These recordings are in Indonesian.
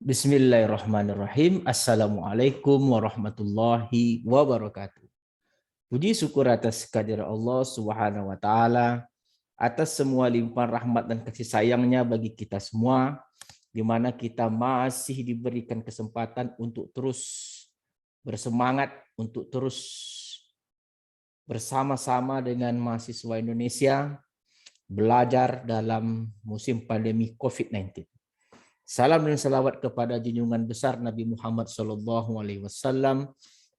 Bismillahirrahmanirrahim. Assalamualaikum warahmatullahi wabarakatuh. Puji syukur atas kehadirat Allah Subhanahu wa taala atas semua limpahan rahmat dan kasih sayangnya bagi kita semua, di mana kita masih diberikan kesempatan untuk terus bersemangat, untuk terus bersama-sama dengan mahasiswa Indonesia belajar dalam musim pandemi COVID-19. Salam dan salawat kepada junjungan besar Nabi Muhammad SAW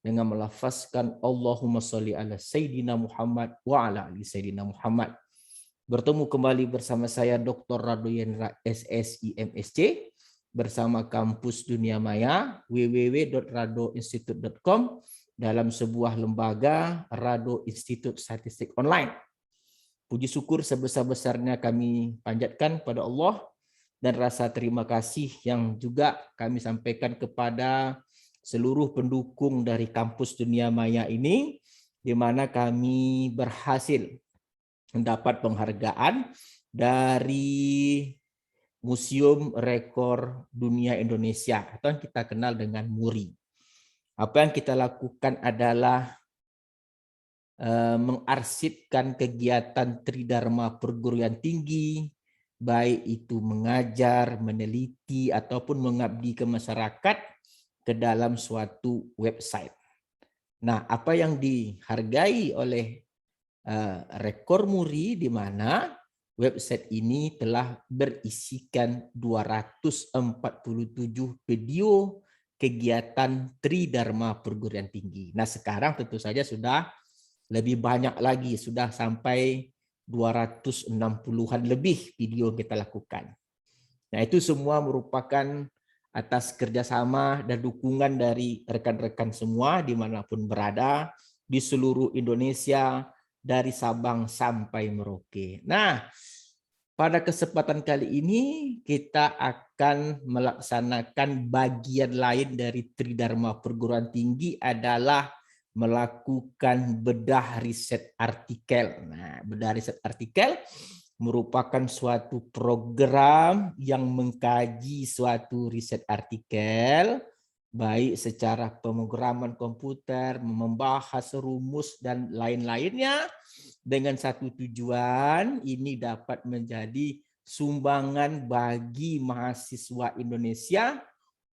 dengan melafazkan Allahumma sholli ala Sayyidina Muhammad wa ala ali Sayyidina Muhammad. Bertemu kembali bersama saya Dr. Rado Yendra SSI MSc bersama Kampus Dunia Maya www.radoinstitute.com dalam sebuah lembaga Rado Institute Statistik Online. Puji syukur sebesar-besarnya kami panjatkan pada Allah dan rasa terima kasih yang juga kami sampaikan kepada seluruh pendukung dari Kampus Dunia Maya ini, di mana kami berhasil mendapat penghargaan dari Museum Rekor Dunia Indonesia atau yang kita kenal dengan MURI. Apa yang kita lakukan adalah mengarsipkan kegiatan Tridharma Perguruan Tinggi, baik itu mengajar, meneliti, ataupun mengabdi ke masyarakat ke dalam suatu website. Nah, apa yang dihargai oleh Rekor MURI, di mana website ini telah berisikan 247 video kegiatan Tridharma Perguruan Tinggi. Nah, sekarang tentu saja sudah lebih banyak lagi, sudah sampai 260-an lebih video kita lakukan. Nah, itu semua merupakan atas kerjasama dan dukungan dari rekan-rekan semua dimanapun berada di seluruh Indonesia, dari Sabang sampai Merauke. Nah, pada kesempatan kali ini kita akan melaksanakan bagian lain dari Tridharma Perguruan Tinggi adalah melakukan bedah riset artikel. Nah, bedah riset artikel merupakan suatu program yang mengkaji suatu riset artikel, baik secara pemrograman komputer, membahas rumus, dan lain-lainnya, dengan satu tujuan, ini dapat menjadi sumbangan bagi mahasiswa Indonesia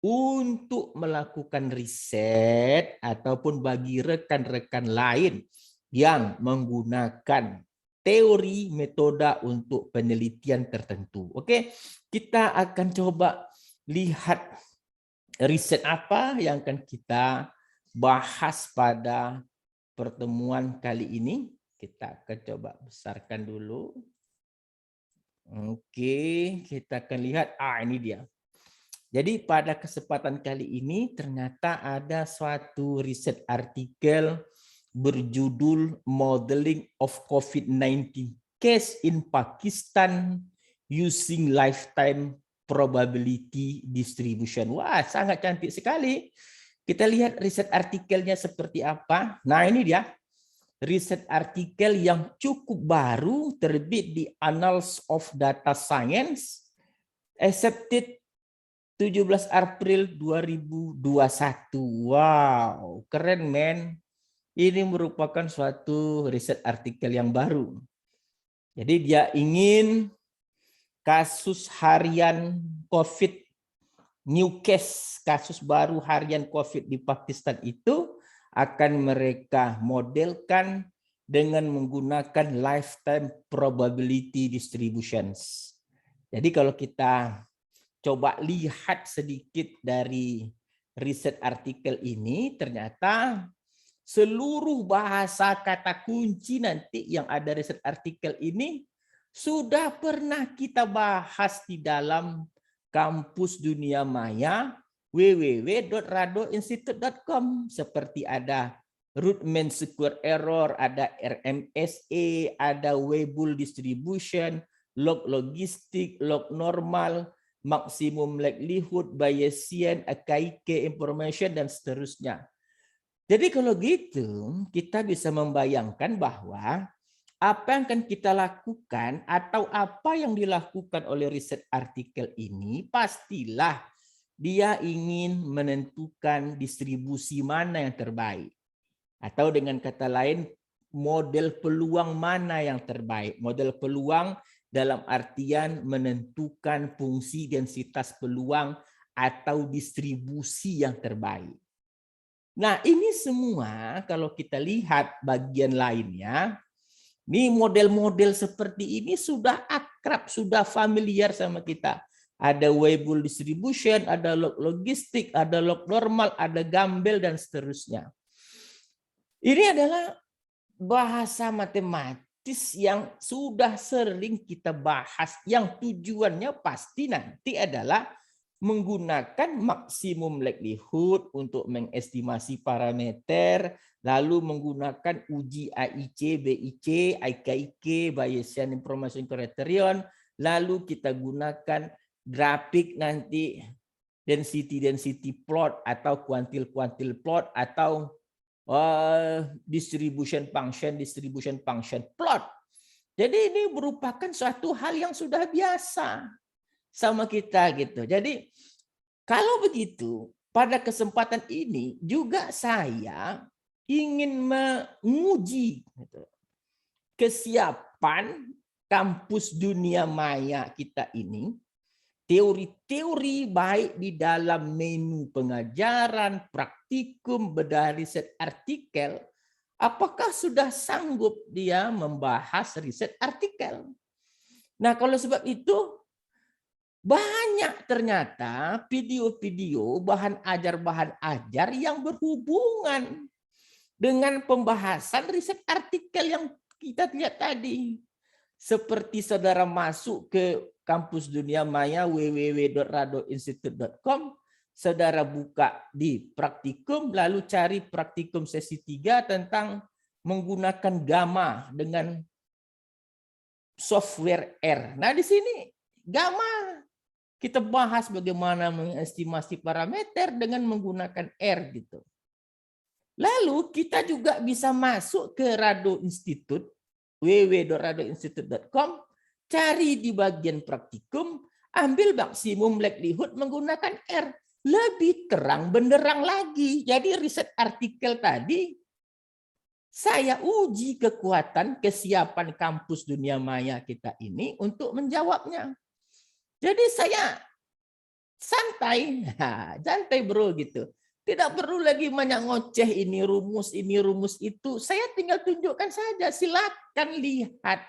untuk melakukan riset ataupun bagi rekan-rekan lain yang menggunakan teori metode untuk penelitian tertentu. Oke, kita akan coba lihat riset apa yang akan kita bahas pada pertemuan kali ini. Kita akan coba besarkan dulu. Oke, kita akan lihat. Ini dia. Jadi pada kesempatan kali ini ternyata ada suatu riset artikel berjudul Modeling of COVID-19 Case in Pakistan Using Lifetime Probability Distribution. Wah, sangat cantik sekali. Kita lihat riset artikelnya seperti apa. Nah, ini dia. Riset artikel yang cukup baru, terbit di Annals of Data Science, accepted 17 April 2021. Wow, keren men. Ini merupakan suatu riset artikel yang baru. Jadi dia ingin kasus harian COVID, new case, kasus baru harian COVID di Pakistan itu akan mereka modelkan dengan menggunakan lifetime probability distributions. Jadi kalau kita coba lihat sedikit dari riset artikel ini, ternyata seluruh bahasa kata kunci nanti yang ada riset artikel ini sudah pernah kita bahas di dalam Kampus Dunia Maya www.radoinstitute.com, seperti ada root mean square error, ada RMSE, ada Weibull distribution, log logistik, log normal, maximum likelihood, Bayesian, AKIK information, dan seterusnya. Jadi kalau gitu, kita bisa membayangkan bahwa apa yang akan kita lakukan atau apa yang dilakukan oleh riset artikel ini pastilah dia ingin menentukan distribusi mana yang terbaik. Atau dengan kata lain, model peluang mana yang terbaik. Model peluang dalam artian menentukan fungsi densitas peluang atau distribusi yang terbaik. Nah, ini semua kalau kita lihat bagian lainnya, ini model-model seperti ini sudah akrab, sudah familiar sama kita. Ada Weibull distribution, ada log logistik, ada log normal, ada Gambel, dan seterusnya. Ini adalah bahasa matematis yang sudah sering kita bahas, yang tujuannya pasti nanti adalah menggunakan maksimum likelihood untuk mengestimasi parameter, lalu menggunakan uji AIC, BIC, IKIK, Bayesian Information Criterion, lalu kita gunakan grafik nanti density plot atau kuantil plot atau distribution function plot. Jadi ini merupakan suatu hal yang sudah biasa sama kita gitu. Jadi kalau begitu, pada kesempatan ini juga saya ingin menguji kesiapan kampus dunia maya kita ini, teori-teori baik di dalam menu pengajaran, praktikum, bedah riset artikel, apakah sudah sanggup dia membahas riset artikel. Nah, kalau sebab itu, banyak ternyata video-video bahan ajar yang berhubungan dengan pembahasan riset artikel yang kita lihat tadi. Seperti saudara masuk ke kampus dunia maya www.radoinstitute.com, saudara buka di praktikum, lalu cari praktikum sesi 3 tentang menggunakan gamma dengan software R. Nah, di sini gamma kita bahas bagaimana mengestimasi parameter dengan menggunakan R gitu. Lalu kita juga bisa masuk ke Rado Institute, www.radoinstitute.com, cari di bagian praktikum, ambil maksimum likelihood menggunakan R. Lebih terang benderang lagi. Jadi riset artikel tadi, saya uji kekuatan kesiapan kampus dunia maya kita ini untuk menjawabnya. Jadi saya santai bro gitu. Tidak perlu lagi banyak ngoceh ini rumus itu. Saya tinggal tunjukkan saja. Silakan lihat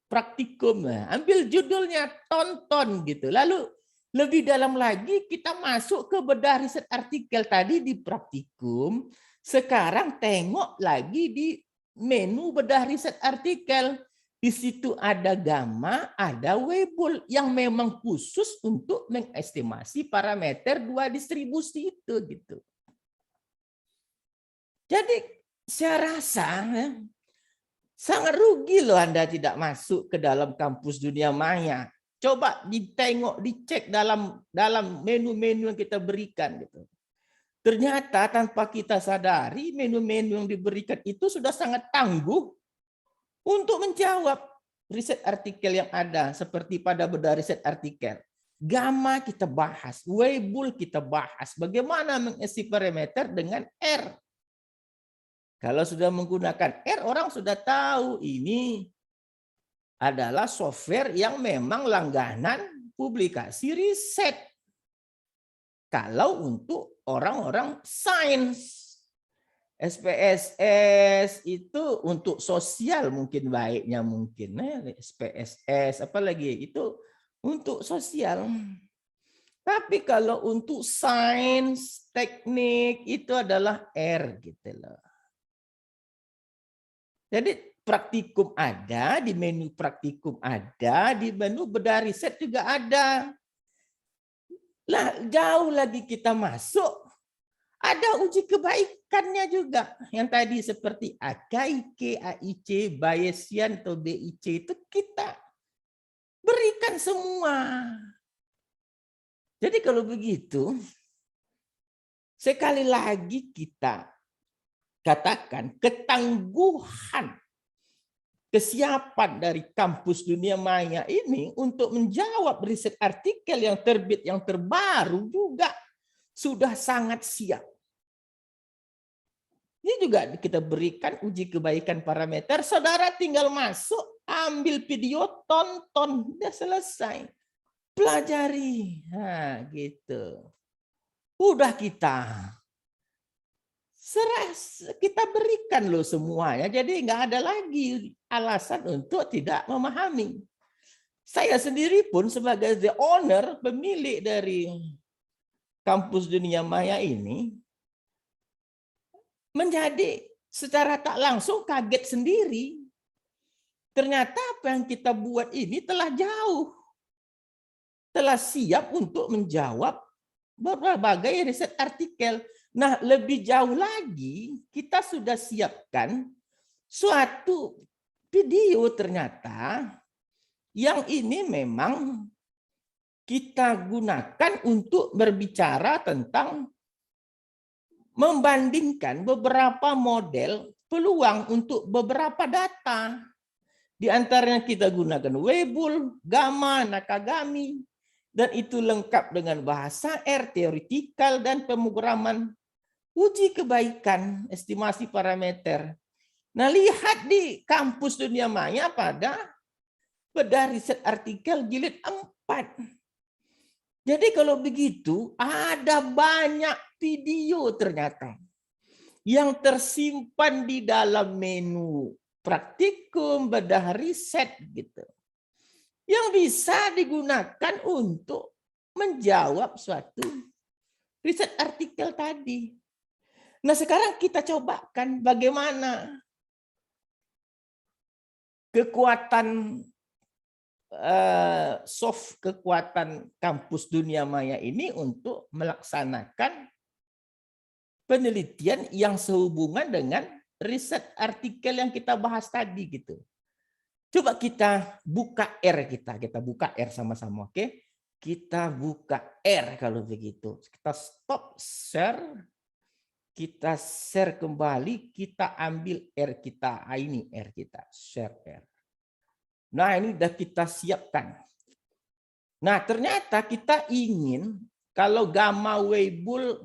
praktikum. Ambil judulnya, tonton gitu. Lalu lebih dalam lagi kita masuk ke bedah riset artikel tadi di praktikum. Sekarang tengok lagi di menu bedah riset artikel. Di situ ada gamma, ada Weibull yang memang khusus untuk mengestimasi parameter dua distribusi itu gitu. Jadi saya rasa sangat rugi loh Anda tidak masuk ke dalam kampus dunia maya. Coba ditengok, dicek dalam menu-menu yang kita berikan gitu. Ternyata tanpa kita sadari menu-menu yang diberikan itu sudah sangat tangguh untuk menjawab riset artikel yang ada, seperti pada bedah riset artikel. Gamma kita bahas, Weibull kita bahas, bagaimana mengisi parameter dengan R. Kalau sudah menggunakan R, orang sudah tahu ini adalah software yang memang langganan publikasi riset. Kalau untuk orang-orang sains, SPSS itu untuk sosial mungkin baiknya mungkin SPSS apalagi itu untuk sosial. Tapi kalau untuk sains, teknik itu adalah R gitu loh. Jadi praktikum ada, di menu praktikum ada, di menu bedah riset juga ada. Lah jauh lagi kita masuk, ada uji kebaikannya juga. Yang tadi seperti AKIK, AIC, Bayesian atau BIC itu kita berikan semua. Jadi kalau begitu, sekali lagi kita katakan ketangguhan kesiapan dari kampus dunia maya ini untuk menjawab riset artikel yang terbit yang terbaru juga sudah sangat siap. Ini juga kita berikan uji kebaikan parameter. Saudara tinggal masuk, ambil video, tonton, udah selesai. Pelajari. Nah, gitu. Udah kita berikan loh semuanya, jadi nggak ada lagi alasan untuk tidak memahami. Saya sendiri pun sebagai the owner, pemilik dari kampus dunia maya ini, menjadi secara tak langsung kaget sendiri. Ternyata apa yang kita buat ini telah jauh, telah siap untuk menjawab berbagai riset artikel. Nah, lebih jauh lagi, kita sudah siapkan suatu video ternyata yang ini memang kita gunakan untuk berbicara tentang membandingkan beberapa model peluang untuk beberapa data. Di antaranya kita gunakan Weibull, Gamma, Nakagami, dan itu lengkap dengan bahasa R, teoretikal, dan pemrograman uji kebaikan, estimasi parameter. Nah, lihat di kampus dunia maya pada bedah riset artikel jilid 4. Jadi kalau begitu, ada banyak video ternyata yang tersimpan di dalam menu praktikum, bedah riset gitu. Yang bisa digunakan untuk menjawab suatu riset artikel tadi. Nah, sekarang kita cobakan bagaimana kekuatan kekuatan kampus dunia maya ini untuk melaksanakan penelitian yang sehubungan dengan riset artikel yang kita bahas tadi gitu. Coba kita buka R kita buka R sama-sama, oke? Kita buka R kalau begitu. Kita stop share. Kita share kembali, kita ambil R kita. Ini R kita, share R. Nah, ini sudah kita siapkan. Nah, ternyata kita ingin kalau Gamma Weibull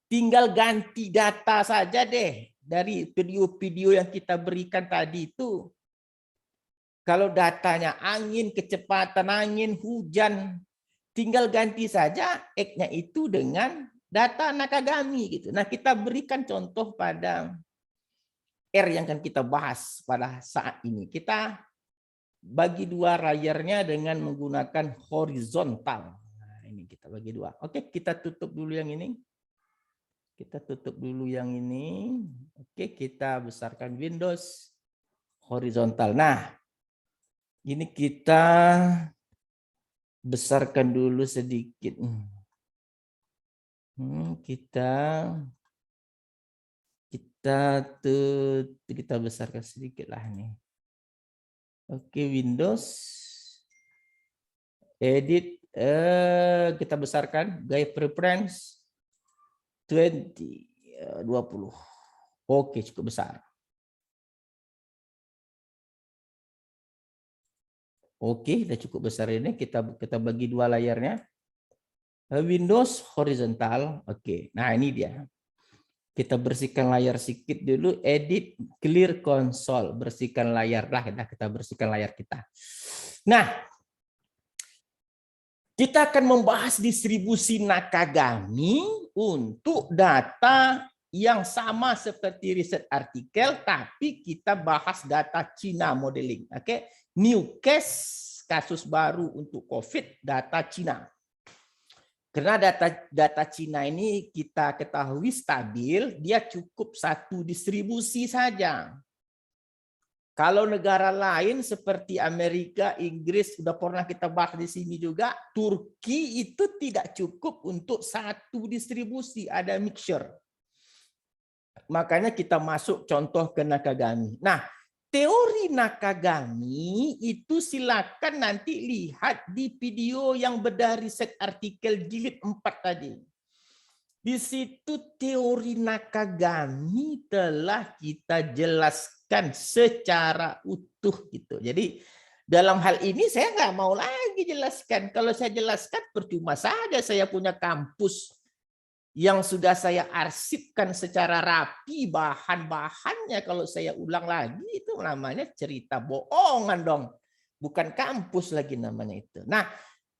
tinggal ganti data saja deh dari video-video yang kita berikan tadi itu. Kalau datanya angin, kecepatan angin, hujan, tinggal ganti saja X-nya itu dengan data Nakagami gitu. Nah, kita berikan contoh pada R yang akan kita bahas pada saat ini. Kita bagi dua layarnya dengan menggunakan horizontal. Nah, ini kita bagi dua. Oke, kita tutup dulu yang ini. Kita tutup dulu yang ini. Oke, kita besarkan Windows horizontal. Nah, ini kita besarkan dulu sedikit. Kita besarkan sedikit lah nih. Oke, Windows edit kita besarkan gaya preference 20. Oke, cukup besar. Oke, sudah cukup besar ini. Kita bagi dua layarnya. Windows horizontal. Oke. Nah, ini dia. Kita bersihkan layar sedikit dulu, edit clear console, bersihkan layar lah, kita bersihkan layar kita. Nah, kita akan membahas distribusi Nakagami untuk data yang sama seperti riset artikel, tapi kita bahas data Cina modeling. Oke, new case, kasus baru untuk COVID, data Cina. Karena data Cina ini kita ketahui stabil, dia cukup satu distribusi saja. Kalau negara lain seperti Amerika, Inggris, sudah pernah kita bahas di sini juga, Turki itu tidak cukup untuk satu distribusi, ada mixture. Makanya kita masuk contoh ke Nakagami. Nah, teori Nakagami itu silakan nanti lihat di video yang bedah riset artikel jilid 4 tadi. Di situ teori Nakagami telah kita jelaskan secara utuh gitu. Jadi dalam hal ini saya nggak mau lagi jelaskan. Kalau saya jelaskan percuma saja, saya punya kampus yang sudah saya arsipkan secara rapi bahan-bahannya. Kalau saya ulang lagi itu namanya cerita bohongan dong. Bukan kampus lagi namanya itu. Nah,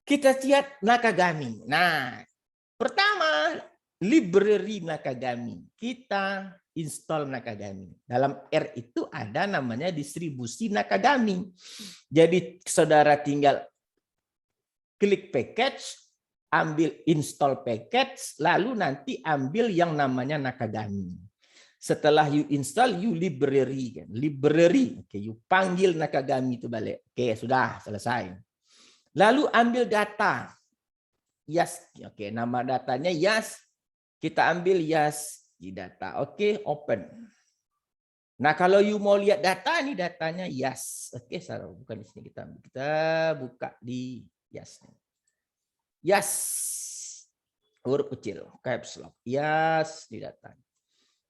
kita lihat Nakagami. Nah, pertama, library Nakagami. Kita install Nakagami. Dalam R itu ada namanya distribusi Nakagami. Jadi saudara tinggal klik package, ambil install package, lalu nanti ambil yang namanya Nakagami. Setelah you install, you library. Library. Oke, you panggil Nakagami itu balik. Oke, sudah selesai. Lalu ambil data. Yas, oke, nama datanya Yas. Kita ambil Yas di data. Oke, open. Nah, kalau you mau lihat data, ini datanya Yas. Oke, salah, bukan di sini kita ambil. Kita buka di Yas. Yas. Huruf kecil, caps lock. Yas di data.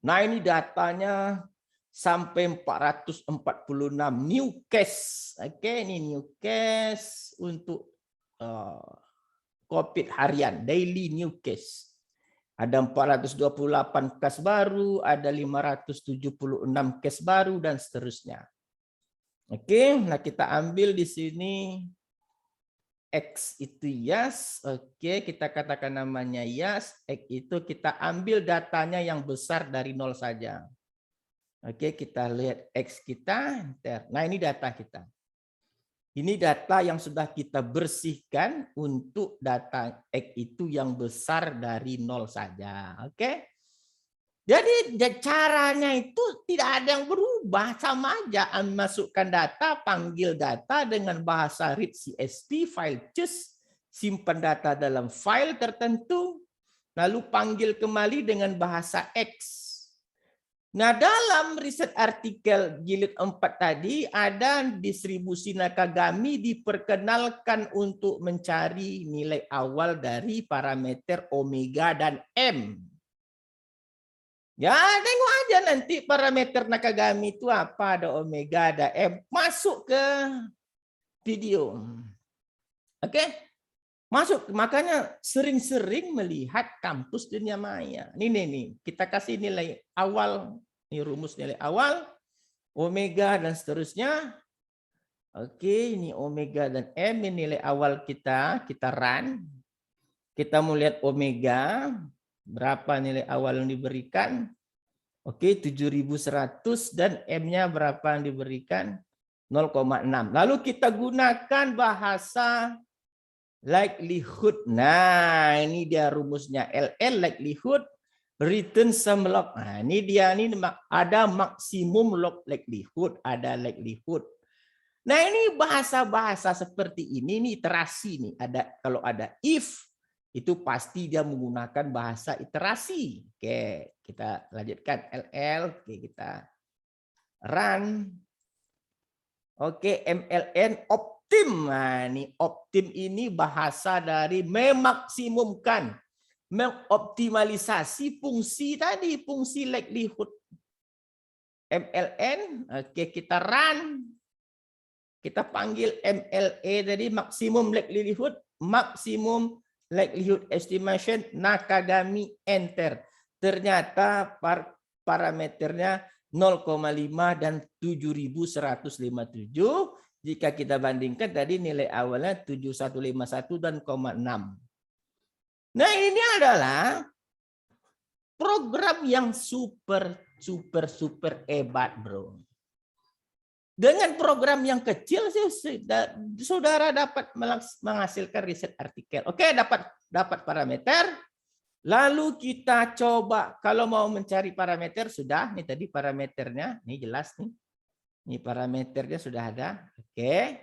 Nah, ini datanya sampai 446 new case. Oke, ini new case untuk COVID harian, daily new case. Ada 428 case baru, ada 576 case baru, dan seterusnya. Oke, nah kita ambil di sini X itu Yas. Oke, kita katakan namanya Yas. X itu kita ambil datanya yang besar dari 0 saja. Oke, kita lihat X kita. Nah, ini data kita. Ini data yang sudah kita bersihkan untuk data X itu yang besar dari 0 saja. Oke. Jadi caranya itu tidak ada yang berubah, sama aja. Masukkan data, panggil data dengan bahasa read CSV, file choose, simpan data dalam file tertentu, lalu panggil kembali dengan bahasa X. Nah, dalam riset artikel jilid 4 tadi ada distribusi Nakagami diperkenalkan untuk mencari nilai awal dari parameter omega dan M. Ya, tengok aja nanti parameter Nakagami itu apa, ada omega, ada M. Masuk ke video. Oke? Masuk, makanya sering-sering melihat kampus dunia maya. Ini nih, kita kasih nilai awal, ini rumus nilai awal, omega dan seterusnya. Oke, ini omega dan M, ini nilai awal kita run. Kita mau lihat omega, berapa nilai awal yang diberikan. Oke, 7.100 dan M-nya berapa yang diberikan? 0,6. Lalu kita gunakan bahasa likelihood. Nah, ini dia rumusnya LL likelihood return some log. Nah, ini dia, ini ada maksimum log likelihood, ada likelihood. Nah, ini bahasa-bahasa seperti ini iterasi nih. Ada, kalau ada if itu pasti dia menggunakan bahasa iterasi. Oke, kita lanjutkan LL. Oke, kita run. Oke, MLN optim. Nah, ini optim ini bahasa dari memaksimumkan, mengoptimalisasi fungsi tadi, fungsi likelihood. MLN, oke, kita run. Kita panggil MLA tadi, maksimum likelihood, maksimum likelihood estimation, Nakagami, enter. Ternyata parameternya 0,5 dan 7.157. Jika kita bandingkan tadi nilai awalnya 7151 dan 0,6. Nah, ini adalah program yang super hebat, bro. Dengan program yang kecil sih saudara dapat menghasilkan riset artikel. Oke, dapat parameter. Lalu kita coba kalau mau mencari parameter, sudah nih tadi parameternya, nih jelas nih. Ini parameternya sudah ada. Oke.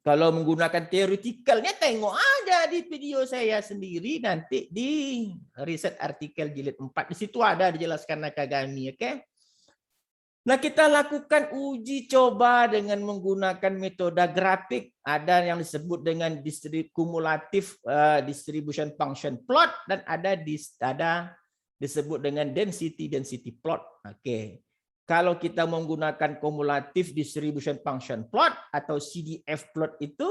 Kalau menggunakan teoretikalnya tengok aja di video saya sendiri nanti di riset artikel jilid 4. Di situ ada dijelaskan Nakagami, oke? Nah, kita lakukan uji coba dengan menggunakan metode grafik. Ada yang disebut dengan kumulatif distribution function plot dan ada disebut dengan density plot. Oke. Kalau kita menggunakan kumulatif distribution function plot atau CDF plot itu,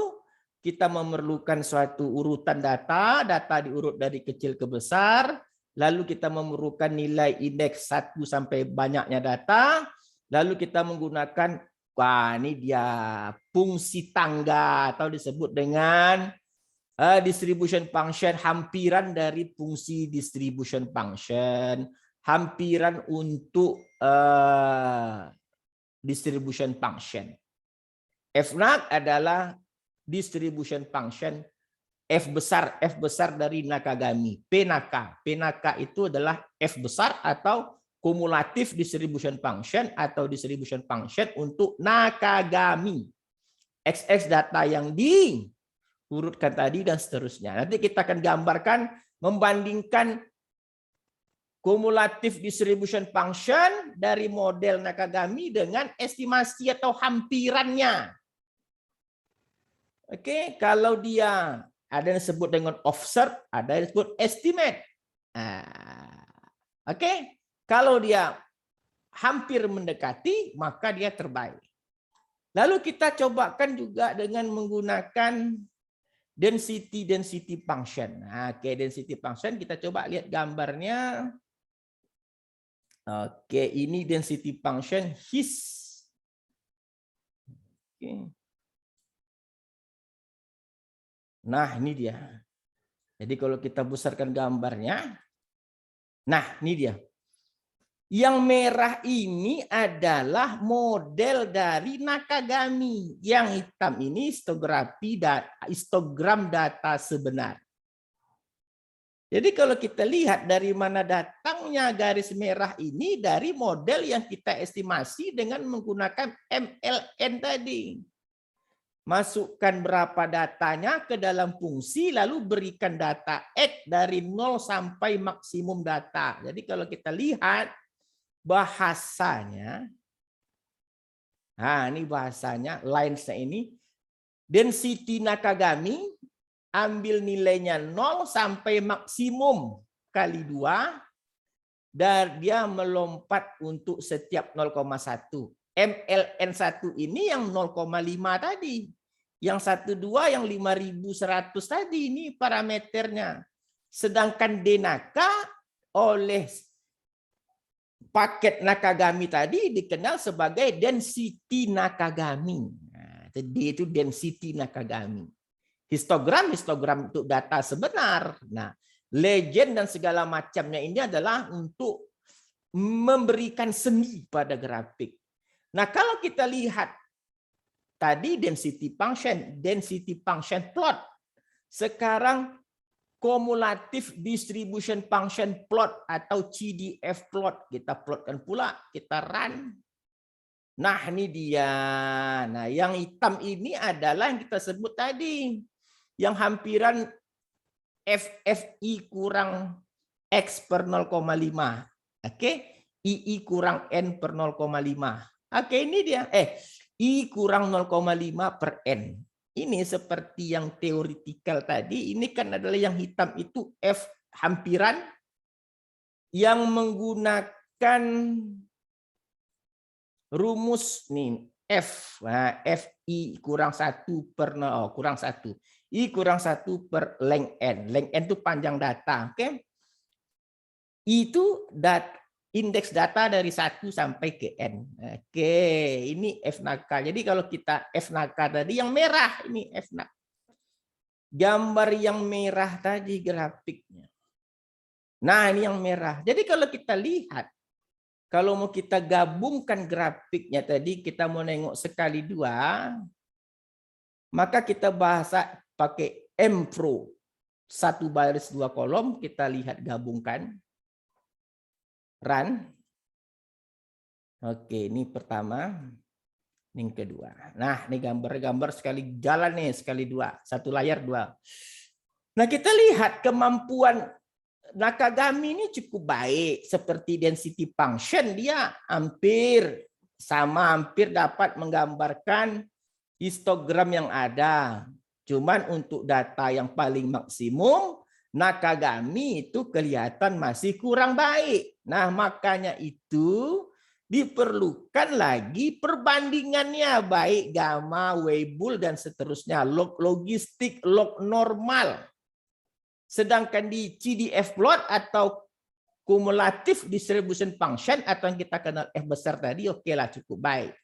kita memerlukan suatu urutan data diurut dari kecil ke besar, lalu kita memerlukan nilai indeks 1 sampai banyaknya data. Lalu kita menggunakan, ini dia fungsi tangga atau disebut dengan distribution function, hampiran dari fungsi distribution function, hampiran untuk distribution function. F0 adalah distribution function F besar dari Nakagami. P Naka itu adalah F besar atau kumulatif distribution function atau distribution function untuk Nakagami. XX data yang diurutkan tadi dan seterusnya. Nanti kita akan gambarkan membandingkan kumulatif distribution function dari model Nakagami dengan estimasi atau hampirannya. Oke, kalau dia ada yang disebut dengan observe, ada yang disebut estimate. Oke. Kalau dia hampir mendekati, maka dia terbaik. Lalu kita cobakan juga dengan menggunakan density function. Oke, density function kita coba lihat gambarnya. Oke, ini density function his. Oke. Nah, ini dia. Jadi kalau kita besarkan gambarnya, nah ini dia. Yang merah ini adalah model dari Nakagami. Yang hitam ini histogram data sebenar. Jadi kalau kita lihat dari mana datangnya garis merah ini, dari model yang kita estimasi dengan menggunakan MLN tadi. Masukkan berapa datanya ke dalam fungsi, lalu berikan data X dari 0 sampai maksimum data. Jadi kalau kita lihat, bahasanya, nah ini bahasanya, lines-nya ini, density Nakagami, ambil nilainya 0 sampai maksimum kali 2, dan dia melompat untuk setiap 0,1. MLN1 ini yang 0,5 tadi. Yang 12 yang 5100 tadi, ini parameternya. Sedangkan DNAKA oleh paket Nakagami tadi dikenal sebagai density Nakagami. Nah, D itu density Nakagami. Histogram untuk data sebenar. Nah, legend dan segala macamnya ini adalah untuk memberikan seni pada grafik. Nah, kalau kita lihat tadi density function plot. Sekarang kumulatif distribution function plot atau CDF plot. Kita plotkan pula, kita run. Nah, ini dia. Nah, yang hitam ini adalah yang kita sebut tadi. Yang hampiran FFI kurang X per 0,5. Oke. II kurang N per 0,5. Oke, ini dia. I kurang 0,5 per N. Ini seperti yang teoritikal tadi, ini kan adalah yang hitam itu F hampiran yang menggunakan rumus nih F. Nah, FI kurang 1 per 0, kurang 1. I kurang 1 per length N. Length N itu panjang data, oke? Itu indeks data dari 1 sampai ke N. Oke, ini F Naka. Jadi kalau kita F Naka tadi yang merah, ini F Naka. Gambar yang merah tadi grafiknya. Nah, ini yang merah. Jadi kalau kita lihat, kalau mau kita gabungkan grafiknya tadi, kita mau nengok sekali 2, maka kita bahasa pakai MPro. 1 baris 2 kolom, kita lihat gabungkan. Run. Oke, ini pertama. Ini kedua. Nah, ini gambar-gambar sekali jalan nih, sekali 2. 1 layar 2. Nah, kita lihat kemampuan Nakagami ini cukup baik. Seperti density function, dia hampir sama hampir dapat menggambarkan histogram yang ada. Cuman untuk data yang paling maksimum, Nakagami itu kelihatan masih kurang baik. Nah, makanya itu diperlukan lagi perbandingannya, baik gamma, Weibull, dan seterusnya, log logistik, log normal. Sedangkan di CDF plot atau kumulatif distribution function atau yang kita kenal F besar tadi, oke lah, cukup baik.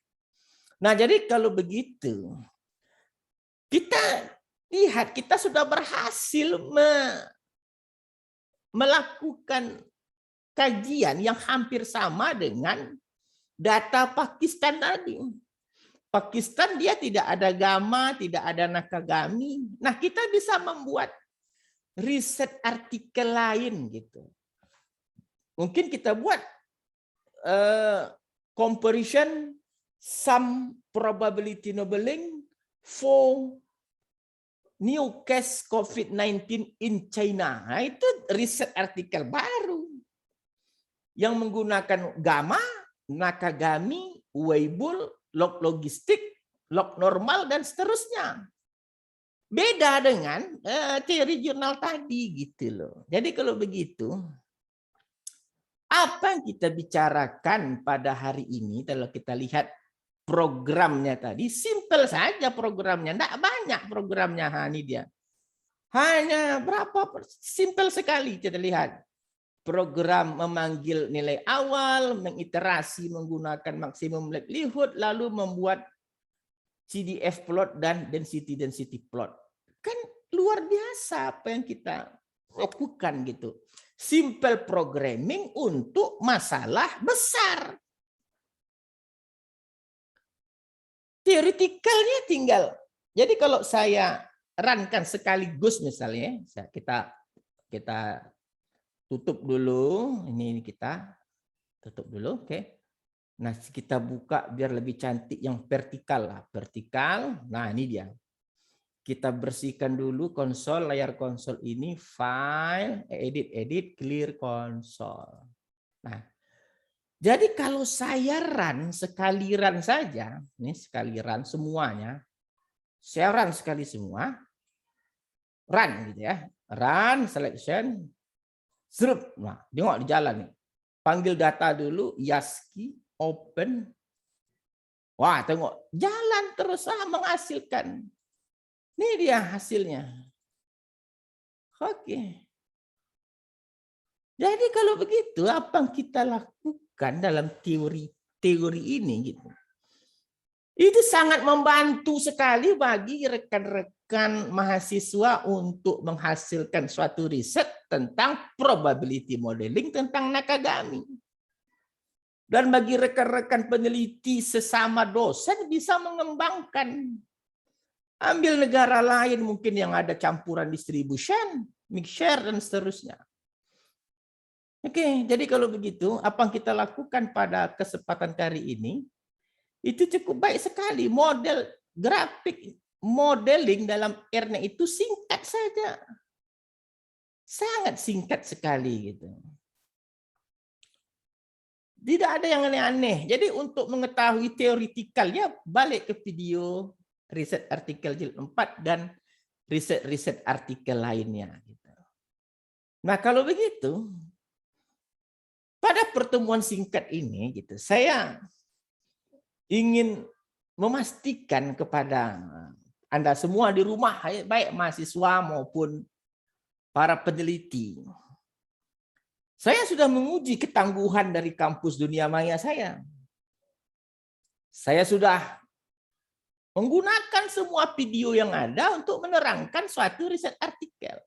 Nah, jadi kalau begitu, kita lihat kita sudah berhasil melakukan kajian yang hampir sama dengan data Pakistan tadi. Pakistan dia tidak ada gamma, tidak ada Nakagami. Nah, kita bisa membuat riset artikel lain gitu. Mungkin kita buat comparison some probability modeling for new case COVID-19 in China. Nah, itu riset artikel baru yang menggunakan gamma, Nakagami, Weibull, log logistik, log normal, dan seterusnya. Beda dengan teori jurnal tadi gitu loh. Jadi kalau begitu, apa yang kita bicarakan pada hari ini, kalau kita lihat programnya tadi, simple saja programnya, tidak banyak programnya. Ini dia. Hanya berapa, simple sekali kita lihat. Program memanggil nilai awal, mengiterasi menggunakan maksimum likelihood, lalu membuat CDF plot dan density plot. Kan luar biasa apa yang kita lakukan gitu. Simple programming untuk masalah besar. Teoretikalnya tinggal. Jadi kalau saya runkan sekaligus misalnya, kita tutup dulu. Ini kita tutup dulu, oke. Nah, kita buka biar lebih cantik yang vertikal lah, vertikal. Nah, ini dia. Kita bersihkan dulu konsol, layar konsol ini, file, edit, clear console. Nah, jadi kalau saya run, sekali run saja, ini sekali run semuanya, saya run sekali semua, run gitu ya, run, selection, serup. Nah, tengok di jalan nih. Panggil data dulu, Yaski, open. Wah, tengok, jalan terus menghasilkan. Ini dia hasilnya. Oke. Jadi kalau begitu, apa yang kita lakukan dalam teori ini gitu. Itu sangat membantu sekali bagi rekan-rekan mahasiswa untuk menghasilkan suatu riset tentang probability modeling tentang Nakagami. Dan bagi rekan-rekan peneliti sesama dosen bisa mengembangkan. Ambil negara lain mungkin yang ada campuran distribution, mixture, dan seterusnya. Oke, jadi kalau begitu, apa yang kita lakukan pada kesempatan kali ini, itu cukup baik sekali. Model grafik, modeling dalam R-nya itu singkat saja. Sangat singkat sekali gitu. Tidak ada yang aneh-aneh. Jadi untuk mengetahui teoretikalnya, balik ke video riset artikel jilid 4 dan riset artikel lainnya. Nah, kalau begitu, pada pertemuan singkat ini, gitu, saya ingin memastikan kepada Anda semua di rumah, baik mahasiswa maupun para peneliti, saya sudah menguji ketangguhan dari kampus Dunia Maya saya. Saya sudah menggunakan semua video yang ada untuk menerangkan suatu riset artikel.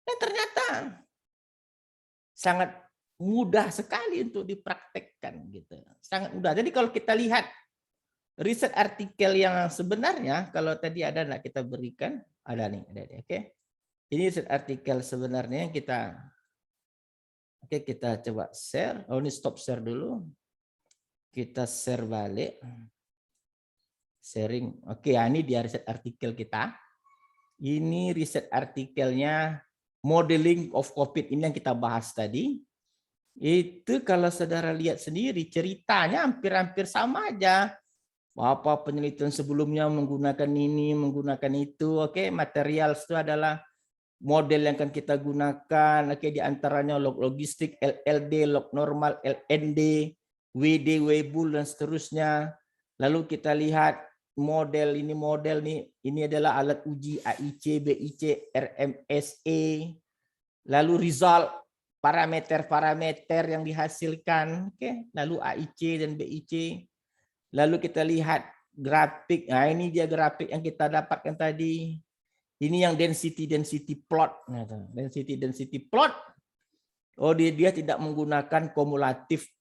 Dan ternyata sangat mudah sekali untuk dipraktekkan gitu. Sangat mudah. Jadi kalau kita lihat riset artikel yang sebenarnya, kalau tadi ada enggak kita berikan, ada nih, oke. Ini riset artikel sebenarnya kita kita coba share. Oh, ini stop share dulu. Kita share balik. Sharing. Oke, ini dia riset artikel kita. Ini riset artikelnya modeling of COVID ini yang kita bahas tadi. Itu kalau saudara lihat sendiri ceritanya hampir-hampir sama aja. Apa penelitian sebelumnya menggunakan ini, menggunakan itu. Oke, material itu adalah model yang akan kita gunakan. Oke, di antaranya log logistik, LLD, log normal, LND, WD, Weibull dan seterusnya. Lalu kita lihat model nih, ini adalah alat uji AIC, BIC, RMSE. Lalu result parameter-parameter yang dihasilkan, oke. Lalu AIC dan BIC. Lalu kita lihat grafik. Nah, ini dia grafik yang kita dapatkan tadi. Ini yang density plot. Density plot. Oh, dia tidak menggunakan kumulatif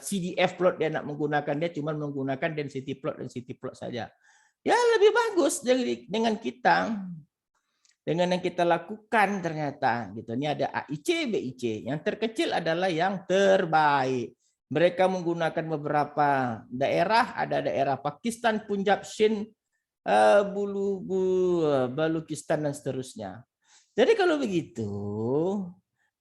CDF plot, dia nak menggunakan, dia cuma menggunakan density plot saja. Ya lebih bagus dengan kita. Dengan yang kita lakukan ternyata gitu. Ini ada AIC, BIC. Yang terkecil adalah yang terbaik. Mereka menggunakan beberapa daerah, ada daerah Pakistan, Punjab, Sindh, Balukistan dan seterusnya. Jadi kalau begitu,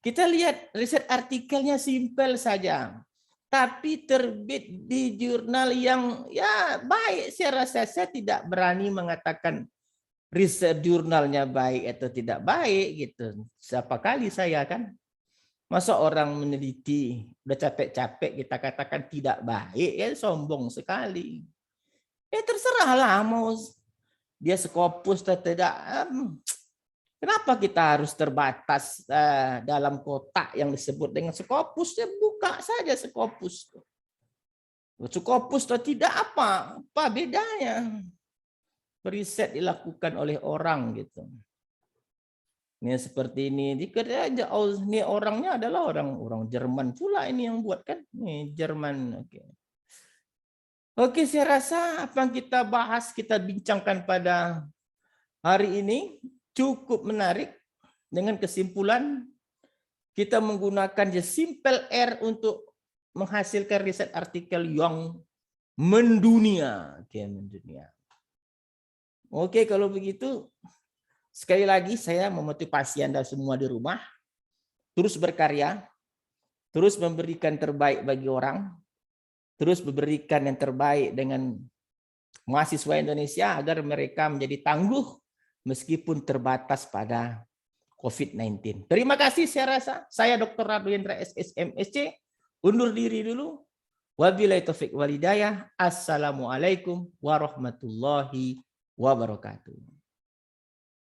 kita lihat riset artikelnya simpel saja. Tapi terbit di jurnal yang ya baik. Saya rasa saya tidak berani mengatakan riset jurnalnya baik atau tidak baik gitu. Siapa kali saya kan. Masa orang meneliti udah capek-capek kita katakan tidak baik, ya sombong sekali. Ya terserahlah mau dia Scopus atau tidak. Kenapa kita harus terbatas dalam kotak yang disebut dengan Scopus? Ya buka saja Scopus. Scopus atau tidak apa bedanya? Riset dilakukan oleh orang gitu. Ini seperti ini. Ini orangnya adalah orang Jerman pula ini yang buat kan? Nih Jerman. Oke. Oke, saya rasa apa yang kita bahas, kita bincangkan pada hari ini cukup menarik. Dengan kesimpulan kita menggunakan simple R untuk menghasilkan riset artikel yang mendunia. Oke, mendunia. Oke, kalau begitu sekali lagi saya memotivasi Anda semua di rumah terus berkarya, terus memberikan terbaik bagi orang, terus memberikan yang terbaik dengan mahasiswa Indonesia agar mereka menjadi tangguh meskipun terbatas pada COVID-19. Terima kasih saya rasa. Saya Dr. Radu Hendra SSMSC undur diri dulu. Wabillahi taufiq wal hidayah. Assalamualaikum warahmatullahi wabarakatuh.